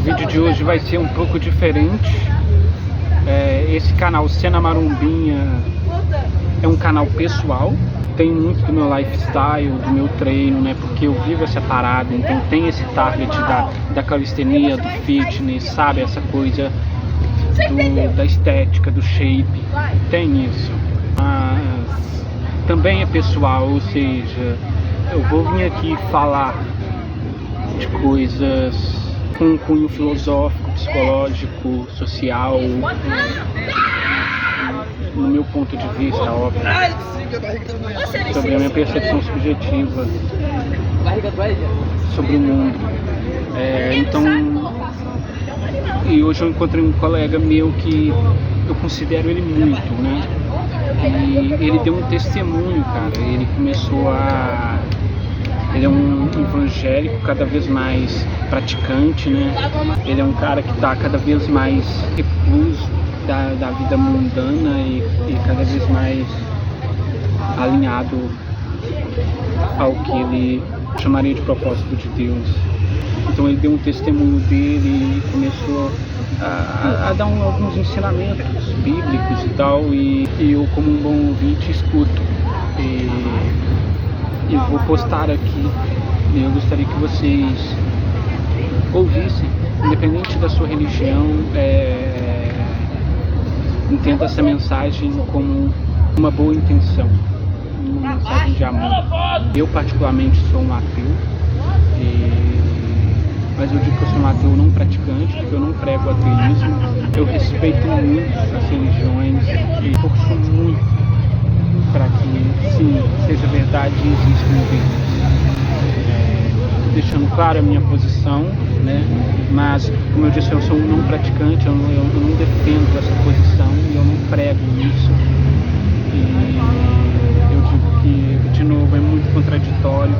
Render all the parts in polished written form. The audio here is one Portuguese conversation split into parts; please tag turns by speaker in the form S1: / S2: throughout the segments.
S1: vídeo de hoje vai ser um pouco diferente. Esse canal Cena Marumbinha é um canal pessoal. Tem muito do meu lifestyle, do meu treino, né? Porque eu vivo essa parada, então tem esse target da calistenia, do fitness, sabe? Essa coisa da estética, do shape, tem isso. Mas também é pessoal, ou seja, eu vou vir aqui falar de coisas com um cunho filosófico, psicológico, social, no meu ponto de vista, óbvio, sobre a minha percepção subjetiva sobre o mundo. E hoje eu encontrei um colega meu que eu considero ele muito, né? E ele deu um testemunho, cara. Ele é um evangélico cada vez mais praticante, né? Ele é um cara que está cada vez mais recluso da vida mundana e cada vez mais alinhado ao que ele chamaria de propósito de Deus. Então ele deu um testemunho dele e começou a dar alguns ensinamentos bíblicos e tal, e eu, como um bom ouvinte, escuto e vou postar aqui. Eu gostaria que vocês ouvissem, independente da sua religião, entenda essa mensagem como uma boa intenção, uma mensagem de amor. Eu particularmente sou um ateu, mas eu digo que eu sou um ateu não praticante, porque eu não prego ateísmo. Eu respeito muito as religiões e torço muito para que, sim, seja verdade e exista um Deus. Deixando claro a minha posição, né? Mas, como eu disse, eu sou um não praticante, eu não defendo essa posição e eu não prego isso. E eu digo que, de novo, é muito contraditório,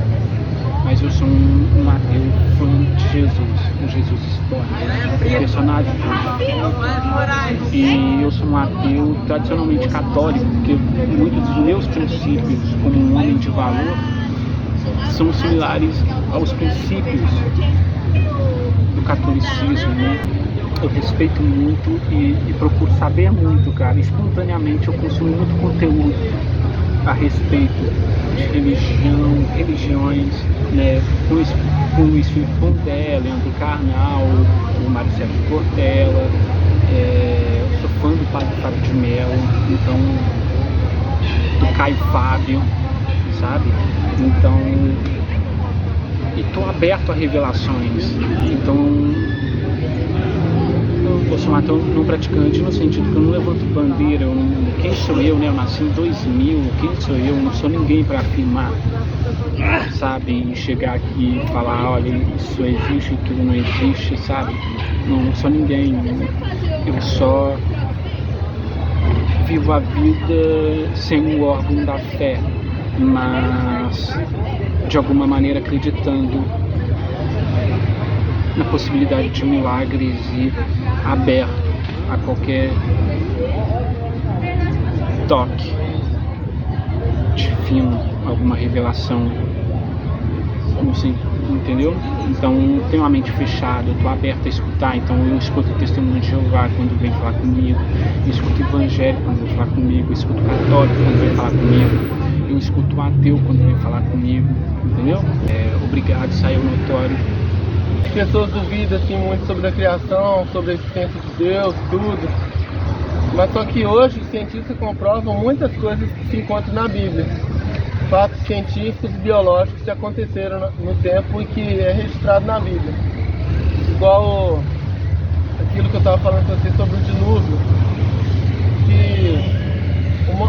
S1: mas eu sou um ateu fã de Jesus, um Jesus histórico, um personagem de Jesus. E eu sou um ateu tradicionalmente católico, porque muitos dos meus princípios como um homem de valor são similares aos princípios do catolicismo, né? Eu respeito muito e procuro saber muito, cara. Espontaneamente eu consumo muito conteúdo a respeito de religiões, né? Com o Luiz Felipe Pondé, Leandro Carnal, o Marcelo Cortella, eu sou fã do Padre Fábio de Mello, então, do Caio Fábio, sabe? Então, e estou aberto a revelações. Então, eu sou um ateu não praticante no sentido que eu não levanto bandeira. Quem sou eu, né? Eu nasci em 2000, quem sou eu? Não sou ninguém para afirmar, sabe? E chegar aqui e falar, olha, isso existe, aquilo não existe, sabe? Não sou ninguém. Eu só vivo a vida sem o órgão da fé, mas de alguma maneira acreditando na possibilidade de milagres e aberto a qualquer toque divino, alguma revelação, não sei, entendeu? Então tenho uma mente fechada, eu estou aberto a escutar. Então eu escuto o testemunho de Jeová quando vem falar comigo, eu escuto evangélico quando vem falar comigo, eu escuto católico quando vem falar comigo, eu escuto ateu quando vem falar comigo, entendeu? Obrigado, saiu notório.
S2: As pessoas duvidam assim muito sobre a criação, sobre a existência de Deus, tudo. Mas só que hoje os cientistas comprovam muitas coisas que se encontram na Bíblia. Fatos científicos e biológicos que aconteceram no tempo e que é registrado na Bíblia. Igual aquilo que eu estava falando com você sobre o dilúvio. Que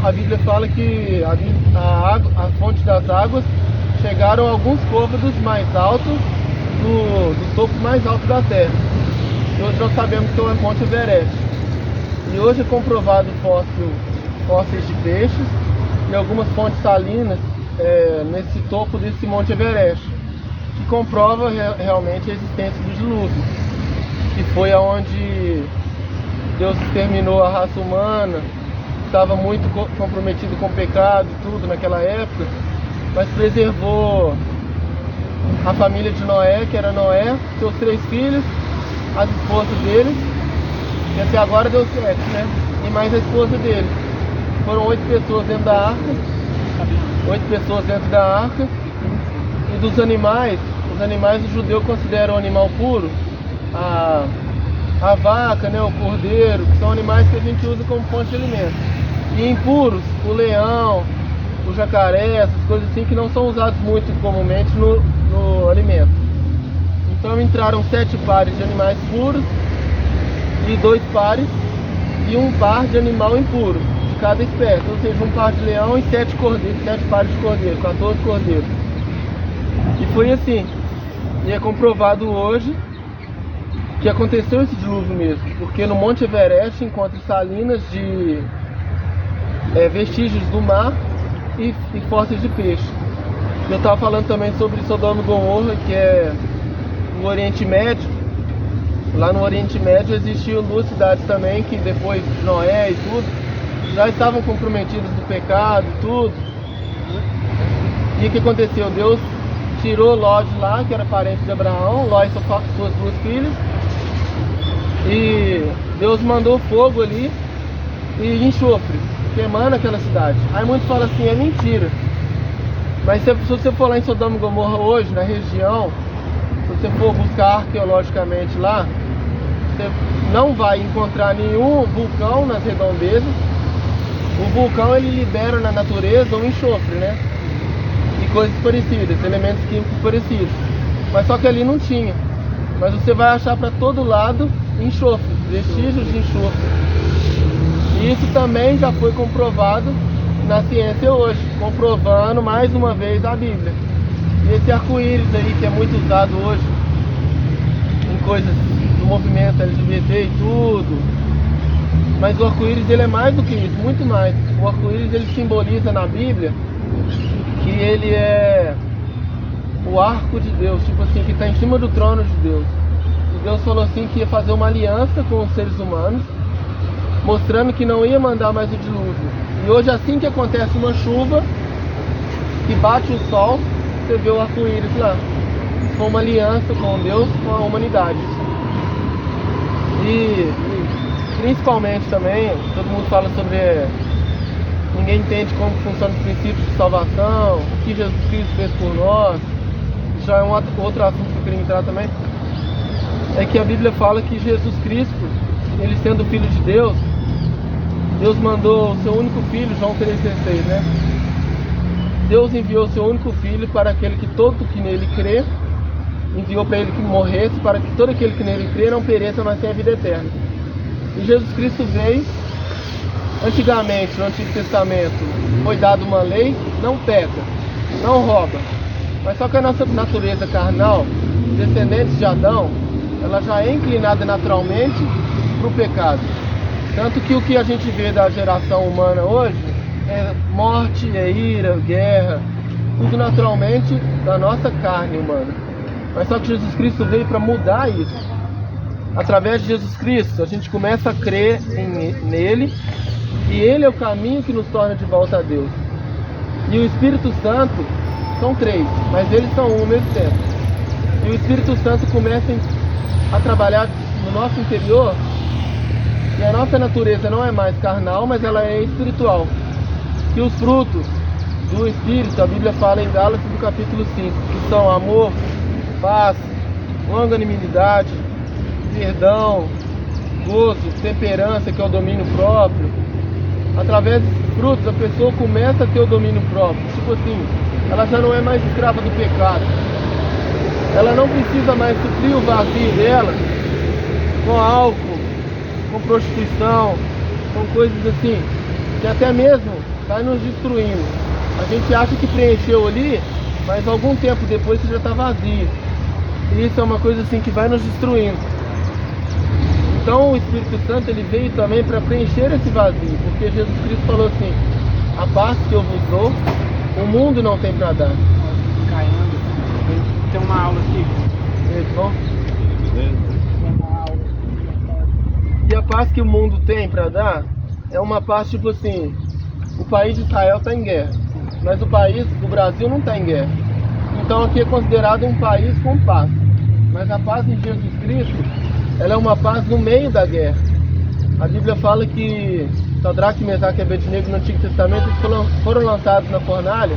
S2: a Bíblia fala que a fonte das águas chegaram a alguns côvados mais altos do topo mais alto da Terra. E hoje nós sabemos que é o Monte Everest. E hoje é comprovado fósseis de peixes e algumas fontes salinas nesse topo desse Monte Everest, que comprova realmente a existência do dilúvio, que foi aonde Deus exterminou a raça humana, que estava muito comprometido com o pecado e tudo naquela época, mas preservou a família de Noé, que era Noé, seus 3 filhos as esposas deles, e até agora deu 7, né? E mais a esposa dele. Foram 8 pessoas dentro da arca. 8 pessoas dentro da arca. E dos animais, os animais o judeu considera um animal puro, a vaca, né, o cordeiro, que são animais que a gente usa como fonte de alimento. E impuros, o leão, o jacaré, essas coisas assim que não são usados muito comumente no alimento. Então entraram 7 pares de animais puros e 2 pares e um par de animal impuro de cada espécie, ou seja, um par de leão e 7 pares de cordeiro, 14 cordeiros. E foi assim, e é comprovado hoje que aconteceu esse dilúvio mesmo, porque no Monte Everest encontra salinas de vestígios do mar e fósseis de peixe. Eu estava falando também sobre Sodoma e Gomorra, que é no Oriente Médio. Lá no Oriente Médio existiam 2 cidades também que depois de Noé e tudo já estavam comprometidas do pecado e tudo. E o que aconteceu? Deus tirou Ló de lá, que era parente de Abraão, Ló e suas 2 filhas, e Deus mandou fogo ali e enxofre, queimando aquela cidade. Aí muitos falam assim, é mentira. Mas se você for lá em Sodoma e Gomorra hoje, na região, se você for buscar arqueologicamente lá, você não vai encontrar nenhum vulcão nas redondezas. O vulcão ele libera na natureza um enxofre, né? E coisas parecidas, elementos químicos parecidos. Mas só que ali não tinha. Mas você vai achar para todo lado enxofre, vestígios de enxofre. E isso também já foi comprovado na ciência hoje, comprovando mais uma vez a Bíblia. E esse arco-íris aí que é muito usado hoje em coisas do movimento LGBT e tudo, mas o arco-íris ele é mais do que isso, muito mais. O arco-íris ele simboliza na Bíblia que ele é o arco de Deus, tipo assim, que está em cima do trono de Deus. E Deus falou assim que ia fazer uma aliança com os seres humanos, mostrando que não ia mandar mais o dilúvio. E hoje, assim que acontece uma chuva, que bate o sol, você vê o arco-íris lá. Com uma aliança com Deus, com a humanidade. E principalmente também, todo mundo fala sobre... ninguém entende como funciona os princípios de salvação, o que Jesus Cristo fez por nós. Já é um outro assunto que eu queria entrar também. É que a Bíblia fala que Jesus Cristo, ele sendo Filho de Deus, Deus mandou o seu único filho, João 3,16, né? Deus enviou o seu único filho para aquele que todo que nele crê, enviou para ele que morresse, para que todo aquele que nele crê não pereça, mas tenha a vida eterna. E Jesus Cristo veio, antigamente, no Antigo Testamento, foi dada uma lei, não peca, não rouba. Mas só que a nossa natureza carnal, descendentes de Adão, ela já é inclinada naturalmente para o pecado. Tanto que o que a gente vê da geração humana hoje é morte, é ira, guerra, tudo naturalmente da nossa carne humana. Mas só que Jesus Cristo veio para mudar isso. Através de Jesus Cristo, a gente começa a crer nele, e ele é o caminho que nos torna de volta a Deus. E o Espírito Santo, são 3, mas eles são um ao mesmo tempo. E o Espírito Santo começa a trabalhar no nosso interior, e a nossa natureza não é mais carnal, mas ela é espiritual. E os frutos do Espírito, a Bíblia fala em Gálatas do capítulo 5, que são amor, paz, longanimidade, perdão, gozo, temperança, que é o domínio próprio. Através desses frutos, a pessoa começa a ter o domínio próprio. Tipo assim, ela já não é mais escrava do pecado. Ela não precisa mais suprir o vazio dela com álcool, com prostituição, com coisas assim, que até mesmo vai nos destruindo. A gente acha que preencheu ali, mas algum tempo depois você já está vazio. E isso é uma coisa assim que vai nos destruindo. Então o Espírito Santo ele veio também para preencher esse vazio, porque Jesus Cristo falou assim: a paz que eu vos dou, o mundo não tem para dar.
S1: Tem uma aula aqui.
S2: Bom? E a paz que o mundo tem para dar é uma paz tipo assim: o país de Israel está em guerra, mas o Brasil não está em guerra. Então aqui é considerado um país com paz. Mas a paz em Jesus Cristo ela é uma paz no meio da guerra. A Bíblia fala que Sadraque, Mesaque e Abednego no Antigo Testamento foram lançados na fornalha,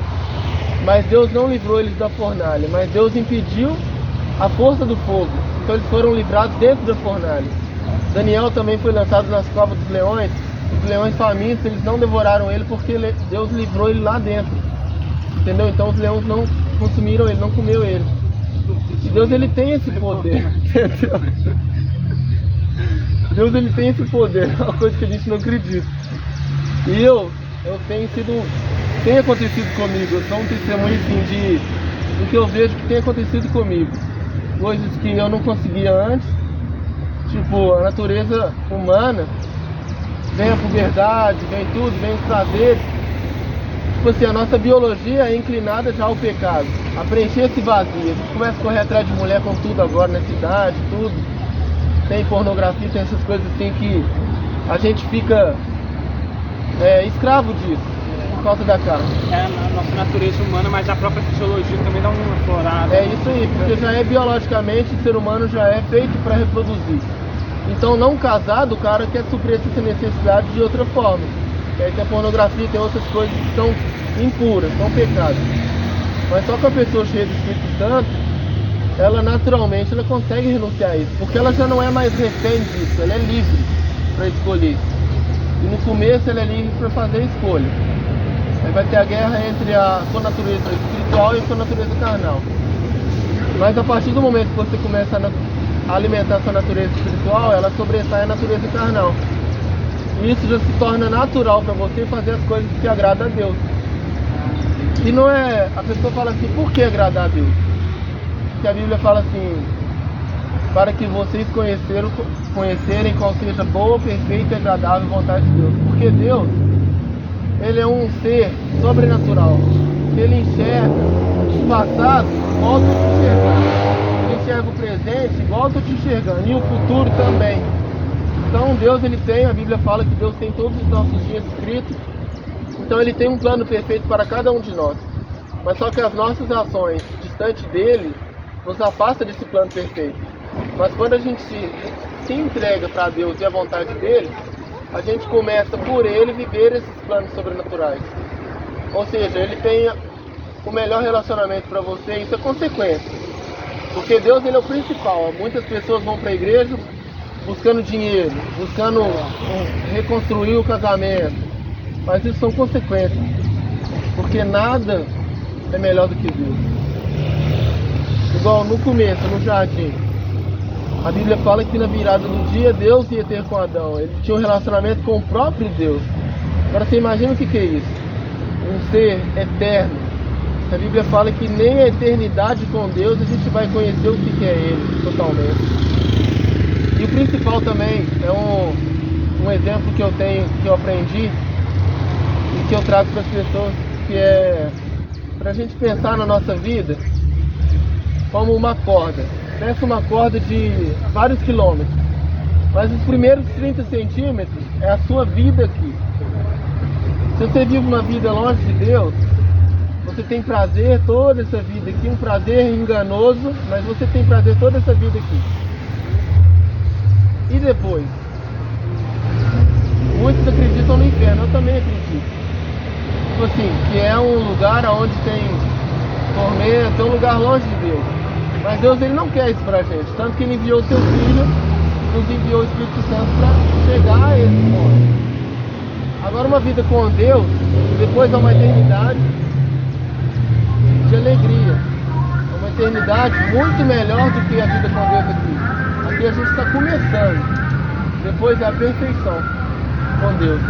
S2: mas Deus não livrou eles da fornalha, mas Deus impediu a força do fogo, então eles foram livrados dentro da fornalha. Daniel também foi lançado nas covas dos leões, os leões famintos, eles não devoraram ele porque Deus livrou ele lá dentro, entendeu? Então os leões não consumiram ele, não comeu ele. E Deus, ele tem esse poder, entendeu? Deus, ele tem esse poder, é uma coisa que a gente não acredita. E eu tem acontecido comigo, eu sou um testemunho assim do que eu vejo que tem acontecido comigo. Coisas que eu não conseguia antes, tipo a natureza humana, vem a puberdade, vem tudo, vem os prazeres. Tipo assim, a nossa biologia é inclinada já ao pecado, a preencher esse vazio. A gente começa a correr atrás de mulher com tudo agora, na cidade, tudo. Tem pornografia, tem essas coisas assim que a gente fica escravo disso, por causa da carne.
S1: É a nossa natureza humana, mas a própria fisiologia também dá uma florada.
S2: É isso aí, porque já é biologicamente, o ser humano já é feito para reproduzir. Então, não casado, o cara quer suprir essa necessidade de outra forma. Tem a pornografia, tem outras coisas que são impuras, são pecados. Mas só com a pessoa cheia do Espírito Santo, ela naturalmente consegue renunciar a isso, porque ela já não é mais refém disso, ela é livre para escolher. E no começo ela é livre para fazer a escolha. Aí vai ter a guerra entre a sua natureza espiritual e a sua natureza carnal. Mas a partir do momento que você começa a alimentar a sua natureza espiritual, ela sobressai a natureza carnal. E isso já se torna natural para você fazer as coisas que agradam a Deus. E não é... A pessoa fala assim, por que agradar a Deus? Porque a Bíblia fala assim, para que vocês conhecerem qual seja boa, perfeita e agradável vontade de Deus. Porque Deus, ele é um ser sobrenatural. Ele enxerga o passado igual eu estou te enxergando. Ele enxerga o presente igual eu estou te enxergando. E o futuro também. Então Deus, ele tem, a Bíblia fala que Deus tem todos os nossos dias escritos. Então ele tem um plano perfeito para cada um de nós. Mas só que as nossas ações distante dele nos afasta desse plano perfeito. Mas quando a gente se entrega para Deus e a vontade dele, a gente começa por ele viver esses planos sobrenaturais. Ou seja, ele tem o melhor relacionamento para você, isso é consequência. Porque Deus, ele é o principal. Muitas pessoas vão para a igreja buscando dinheiro, buscando reconstruir o casamento. Mas isso são consequências. Porque nada é melhor do que Deus. Igual no começo, no jardim, a Bíblia fala que na virada do dia Deus ia ter com Adão. Ele tinha um relacionamento com o próprio Deus. Agora você imagina o que é isso? Um ser eterno. A Bíblia fala que nem a eternidade com Deus a gente vai conhecer o que é Ele totalmente. E o principal também é um exemplo que eu tenho, que eu aprendi e que eu trago para as pessoas, que é para a gente pensar na nossa vida como uma corda. Pensa uma corda de vários quilômetros, mas os primeiros 30 centímetros é a sua vida aqui. Se você vive uma vida longe de Deus, você tem prazer toda essa vida aqui, um prazer enganoso, mas você tem prazer toda essa vida aqui. E depois? Muitos acreditam no inferno, eu também acredito. Tipo assim, que é um lugar onde tem tormento, é um lugar longe de Deus. Mas Deus, ele não quer isso pra gente, tanto que ele enviou o seu Filho, nos enviou o Espírito Santo para chegar a esse ponto. Agora uma vida com Deus, depois é uma eternidade de alegria, uma eternidade muito melhor do que a vida com Deus aqui. Aqui a gente está começando, depois é a perfeição com Deus.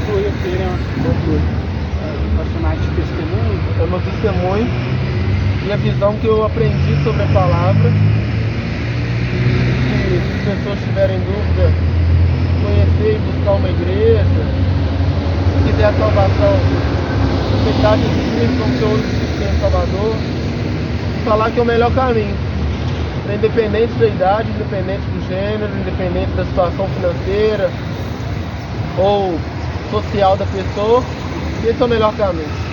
S1: Conclui aqui, né? De testemunho.
S2: É o meu testemunho e a visão que eu aprendi sobre a palavra. Se as pessoas tiverem dúvida, conhecer e buscar uma igreja. Se quiser a salvação, aceitar Jesus Cristo como seu único suficiente Salvador, falar que é o melhor caminho. Independente da idade, independente do gênero, independente da situação financeira ou social da pessoa, esse é o melhor caminho.